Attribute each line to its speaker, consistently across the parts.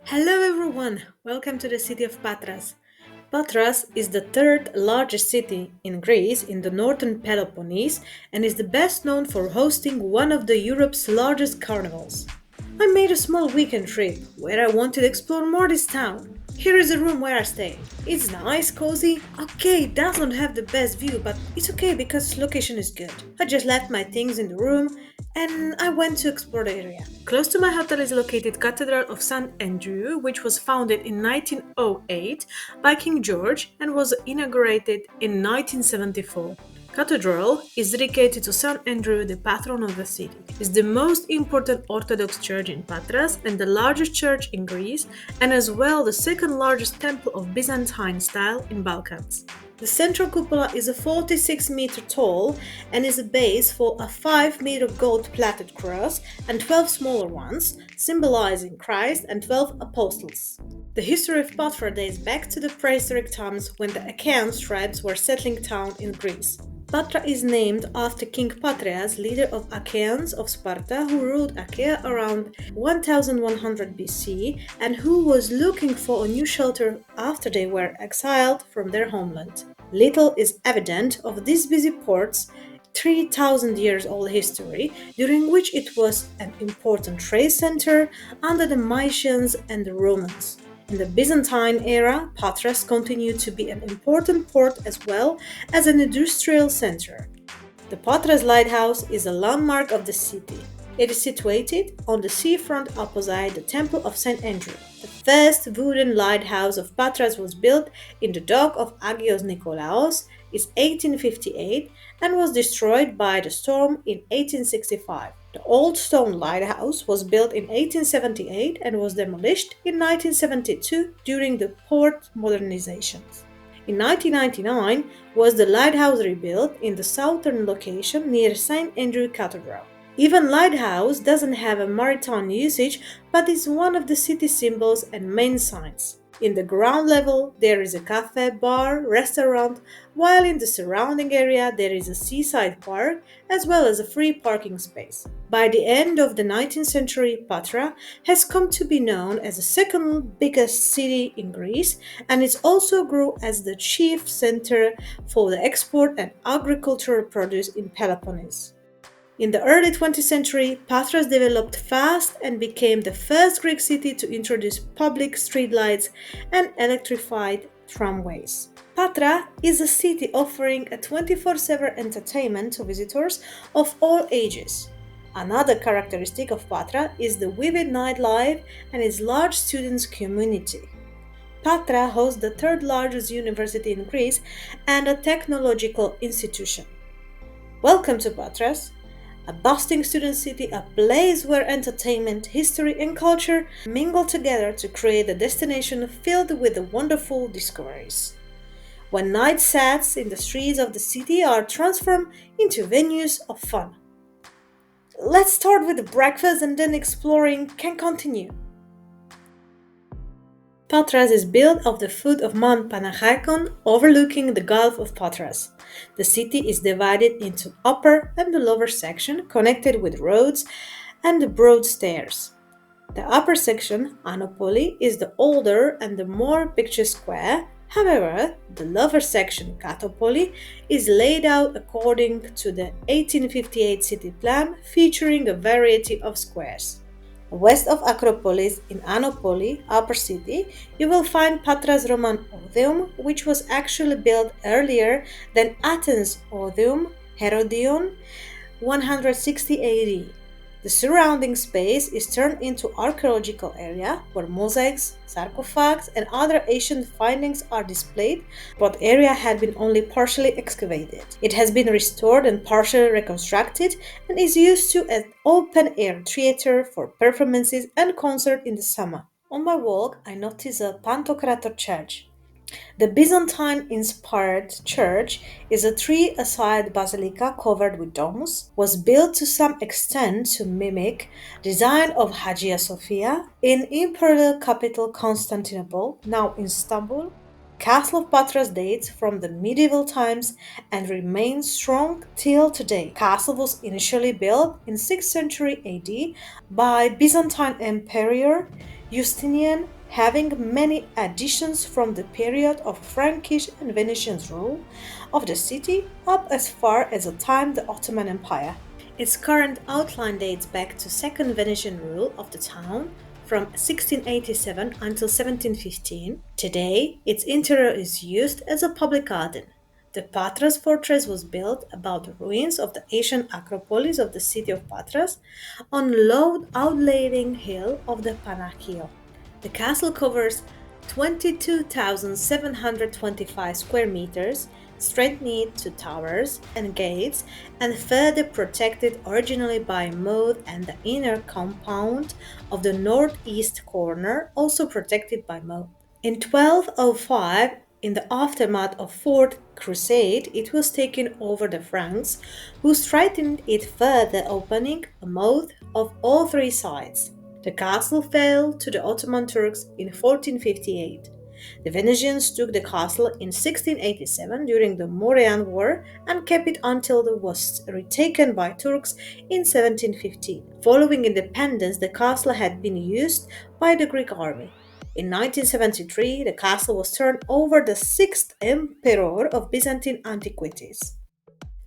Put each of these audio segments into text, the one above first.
Speaker 1: Hello everyone, welcome to the city of Patras. Patras is the third largest city in Greece in the northern Peloponnese and is the best known for hosting one of the Europe's largest carnivals. I made a small weekend trip where I wanted to explore more this town. Here is the room where I stay. It's nice, cozy. Okay, it doesn't have the best view, but it's okay because location is good. I just left my things in the room and I went to explore the area. Close to my hotel is located Cathedral of St. Andrew, which was founded in 1908 by King George and was inaugurated in 1974. Cathedral is dedicated to St. Andrew, the patron of the city. It's the most important Orthodox church in Patras and the largest church in Greece, and as well the second largest temple of Byzantine style in Balkans. The central cupola is a 46-meter tall and is a base for a 5-meter gold-plated cross and 12 smaller ones, symbolizing Christ and 12 apostles. The history of Patra dates back to the prehistoric times when the Achaean tribes were settling town in Greece. Patra is named after King Patras, leader of Achaeans of Sparta, who ruled Achaea around 1100 BC and who was looking for a new shelter after they were exiled from their homeland. Little is evident of this busy port's 3,000 years old history, during which it was an important trade center under the Mysians and the Romans. In the Byzantine era, Patras continued to be an important port as well as an industrial center. The Patras Lighthouse is a landmark of the city. It is situated on the seafront opposite the Temple of St. Andrew. The first wooden lighthouse of Patras was built in the dock of Agios Nikolaos in 1858 and was destroyed by the storm in 1865. The old stone lighthouse was built in 1878 and was demolished in 1972 during the port modernizations. In 1999 was the lighthouse rebuilt in the southern location near St. Andrew Cathedral. Even lighthouse doesn't have a maritime usage but is one of the city symbols and main signs. In the ground level there is a cafe, bar, restaurant, while in the surrounding area there is a seaside park as well as a free parking space. By the end of the 19th century, Patra has come to be known as the second biggest city in Greece, and it also grew as the chief center for the export and agricultural produce in Peloponnese. In the early 20th century, Patras developed fast and became the first Greek city to introduce public streetlights and electrified tramways. Patra is a city offering a 24/7 entertainment to visitors of all ages. Another characteristic of Patra is the vivid nightlife and its large students' community. Patra hosts the third largest university in Greece and a technological institution. Welcome to Patras, a bustling student city, a place where entertainment, history, and culture mingle together to create a destination filled with the wonderful discoveries. When night sets in the streets of the city are transformed into venues of fun. Let's start with breakfast and then exploring can continue. Patras is built off the foot of Mount Panachikon, overlooking the Gulf of Patras. The city is divided into upper and the lower section, connected with roads and the broad stairs. The upper section, Anopoli, is the older and the more picturesque square. However, the lower section, Katopoli, is laid out according to the 1858 city plan, featuring a variety of squares. West of Acropolis in Anopoli, upper city, you will find Patras Roman Odeum, which was actually built earlier than Athens Odeum, Herodion, 160 AD. The surrounding space is turned into archaeological area where mosaics, sarcophags, and other ancient findings are displayed, but area had been only partially excavated. It has been restored and partially reconstructed and is used to as open-air theater for performances and concerts in the summer. On my walk, I noticed a Pantocrator church. The Byzantine-inspired church is a three-a-side basilica covered with domes, was built to some extent to mimic design of Hagia Sophia in imperial capital Constantinople, now Istanbul. Castle of Patras dates from the medieval times and remains strong till today. Castle was initially built in 6th century AD by Byzantine Emperor Justinian, having many additions from the period of Frankish and Venetian rule of the city up as far as the time the Ottoman Empire. Its current outline dates back to Second Venetian rule of the town from 1687 until 1715. Today, its interior is used as a public garden. The Patras fortress was built about the ruins of the ancient acropolis of the city of Patras on low outlying hill of the Panakio. The castle covers 22,725 square meters, strengthened to towers and gates, and further protected originally by moat and the inner compound of the northeast corner, also protected by moat. In 1205, in the aftermath of Fourth Crusade, it was taken over the Franks, who strengthened it further, opening a moat of all three sides. The castle fell to the Ottoman Turks in 1458. The Venetians took the castle in 1687 during the Morean War and kept it until it was retaken by Turks in 1715. Following independence, the castle had been used by the Greek army. In 1973, the castle was turned over the sixth emperor of Byzantine antiquities.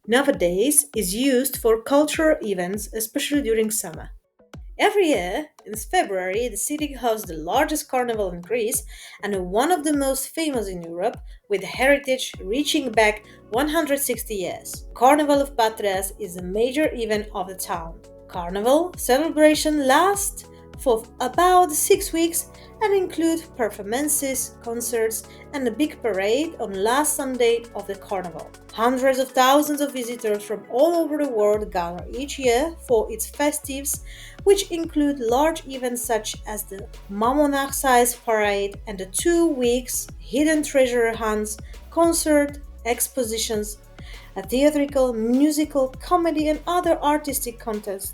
Speaker 1: Nowadays is used for cultural events, especially during summer. Every year, in February, the city hosts the largest carnival in Greece and one of the most famous in Europe, with heritage reaching back 160 years. Carnival of Patras is a major event of the town. Carnival celebration lasts for about 6 weeks and include performances, concerts, and a big parade on last Sunday of the carnival. Hundreds of thousands of visitors from all over the world gather each year for its festives, which include large events such as the Monarch-size parade and the 2 weeks hidden treasure hunts, concert, expositions, a theatrical, musical, comedy, and other artistic contests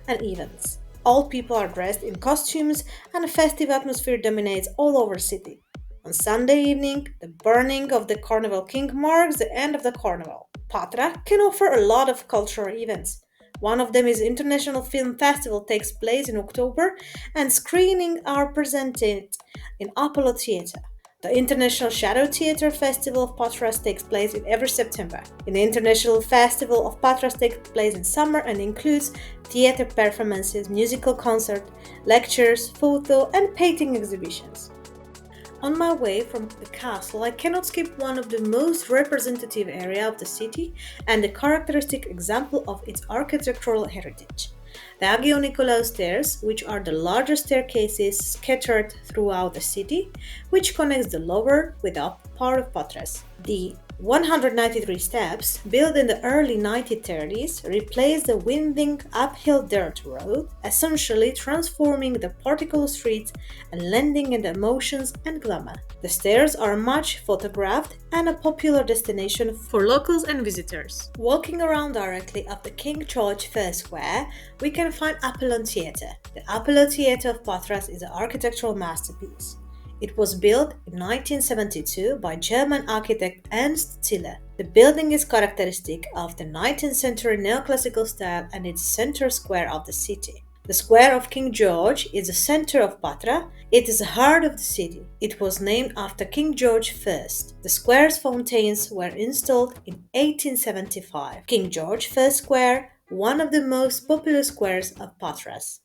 Speaker 1: and events. All people are dressed in costumes and a festive atmosphere dominates all over the city. On Sunday evening, the burning of the Carnival King marks the end of the carnival. Patra can offer a lot of cultural events. One of them is International Film Festival takes place in October and screenings are presented in Apollo Theatre. The International Shadow Theatre Festival of Patras takes place in every September. The International Festival of Patras takes place in summer and includes theatre performances, musical concerts, lectures, photo and painting exhibitions. On my way from the castle, I cannot skip one of the most representative area of the city and a characteristic example of its architectural heritage. The Agio Nicolaou stairs, which are the largest staircases scattered throughout the city, which connects the lower with the upper part of Patras. The 193 steps, built in the early 1930s, replaced the winding uphill dirt road, essentially transforming the particle streets and lending in the emotions and glamour. The stairs are much photographed and a popular destination for locals and visitors. Walking around directly up the King George Fair Square, we can find Apollon Theatre. The Apollo Theatre of Patras is an architectural masterpiece. It was built in 1972 by German architect Ernst Ziller. The building is characteristic of the 19th century neoclassical style and its center square of the city. The square of King George is the center of Patra. It is the heart of the city. It was named after King George I. The square's fountains were installed in 1875. King George I Square, one of the most popular squares of Patras.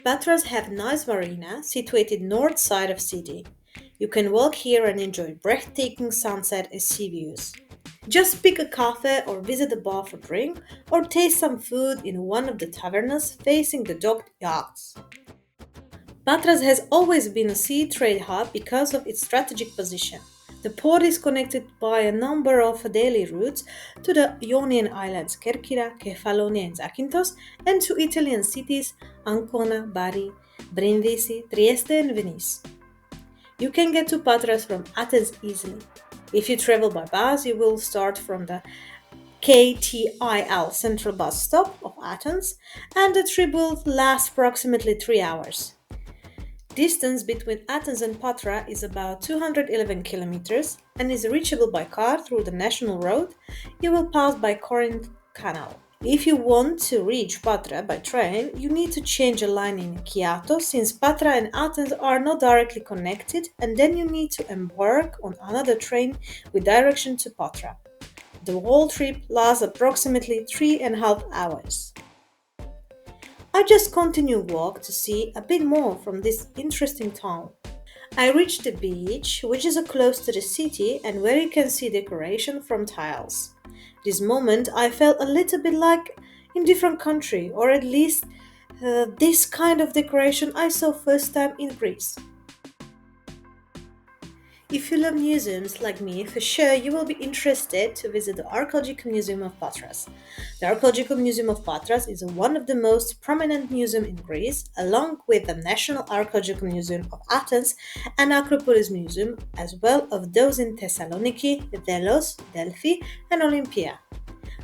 Speaker 1: Patras have nice marina situated north side of city. You can walk here and enjoy breathtaking sunset and sea views. Just pick a cafe or visit a bar for drink or taste some food in one of the tavernas facing the docked yachts. Patras has always been a sea trade hub because of its strategic position. The port is connected by a number of daily routes to the Ionian islands Kerkyra, Kefalonia and Zakynthos and to Italian cities Ancona, Bari, Brindisi, Trieste and Venice. You can get to Patras from Athens easily. If you travel by bus, you will start from the KTIL central bus stop of Athens and the trip will last approximately 3 hours. Distance between Athens and Patra is about 211 kilometers and is reachable by car through the national road. You will pass by Corinth Canal. If you want to reach Patra by train, you need to change a line in Kiato since Patra and Athens are not directly connected, and then you need to embark on another train with direction to Patra. The whole trip lasts approximately 3.5 hours. I just continue walk to see a bit more from this interesting town. I reached the beach, which is close to the city and where you can see decoration from tiles. This moment I felt a little bit like in different country, or at least this kind of decoration I saw first time in Greece. If you love museums like me, for sure you will be interested to visit the Archaeological Museum of Patras. The Archaeological Museum of Patras is one of the most prominent museums in Greece, along with the National Archaeological Museum of Athens and Acropolis Museum, as well as those in Thessaloniki, Delos, Delphi, and Olympia.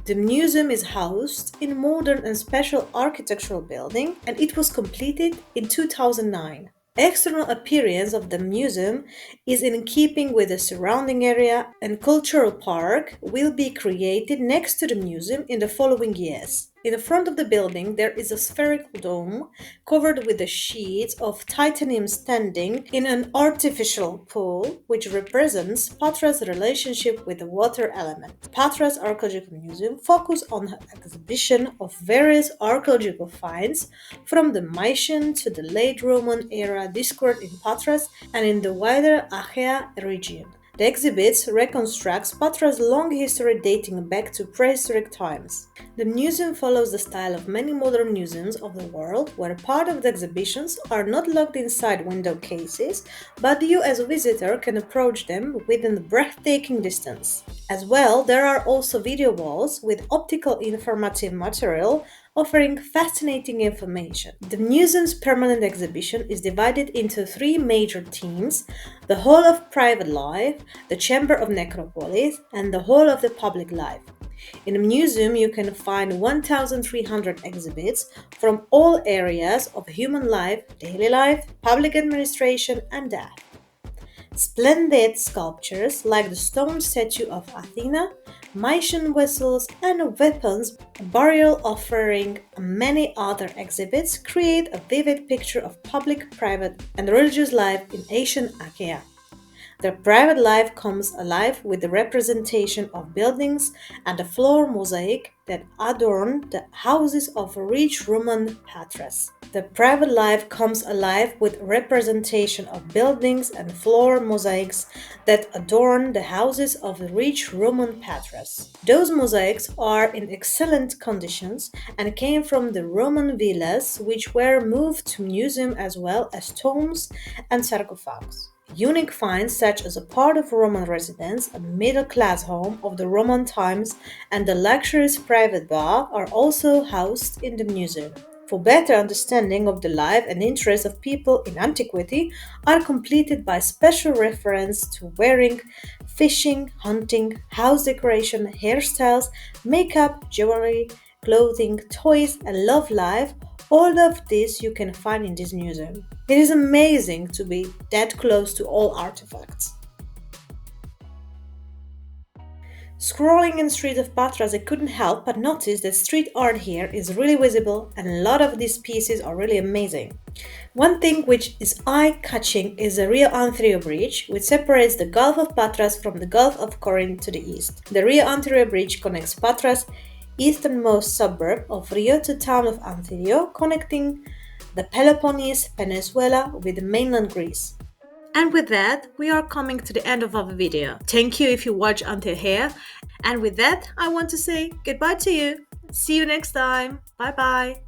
Speaker 1: The museum is housed in a modern and special architectural building, and it was completed in 2009. External appearance of the museum is in keeping with the surrounding area, and cultural park will be created next to the museum in the following years. In the front of the building there is a spherical dome covered with a sheet of titanium standing in an artificial pool which represents Patra's relationship with the water element. Patra's Archaeological Museum focuses on an exhibition of various archaeological finds from the Mycenaean to the late Roman era discovered in Patras and in the wider Achaea region. The exhibits reconstructs Patra's long history dating back to prehistoric times. The museum follows the style of many modern museums of the world, where part of the exhibitions are not locked inside window cases, but you as a visitor can approach them within a breathtaking distance. As well, there are also video walls with optical informative material offering fascinating information. The museum's permanent exhibition is divided into three major themes: the Hall of Private Life, the Chamber of Necropolis, and the Hall of the Public Life. In the museum, you can find 1,300 exhibits from all areas of human life, daily life, public administration, and death. Splendid sculptures like the stone statue of Athena, Mycenaean vessels, and weapons, burial offering many other exhibits create a vivid picture of public, private, and religious life in ancient Achaea. Their private life comes alive with the representation of buildings and a floor mosaic that adorn the houses of rich Roman Patras. The private life comes alive with representation of buildings and floor mosaics that adorn the houses of the rich Roman Patras. Those mosaics are in excellent conditions and came from the Roman villas, which were moved to museum, as well as tombs and sarcophags. Unique finds such as a part of Roman residence, a middle-class home of the Roman times, and the luxurious private bar are also housed in the museum. For better understanding of the life and interests of people in antiquity are completed by special reference to wearing, fishing, hunting, house decoration, hairstyles, makeup, jewelry, clothing, toys, and love life. All of this you can find in this museum. It is amazing to be that close to all artifacts. Scrolling in the street of Patras, I couldn't help but notice that street art here is really visible and a lot of these pieces are really amazing. One thing which is eye-catching is the Rio Anthrio Bridge, which separates the Gulf of Patras from the Gulf of Corinth to the east. The Rio Anthrio Bridge connects Patras, easternmost suburb of Rio, to town of Anthrio, connecting the Peloponnese Peninsula with mainland Greece. And with that, we are coming to the end of our video. Thank you if you watch until here. And with that, I want to say goodbye to you. See you next time. Bye bye.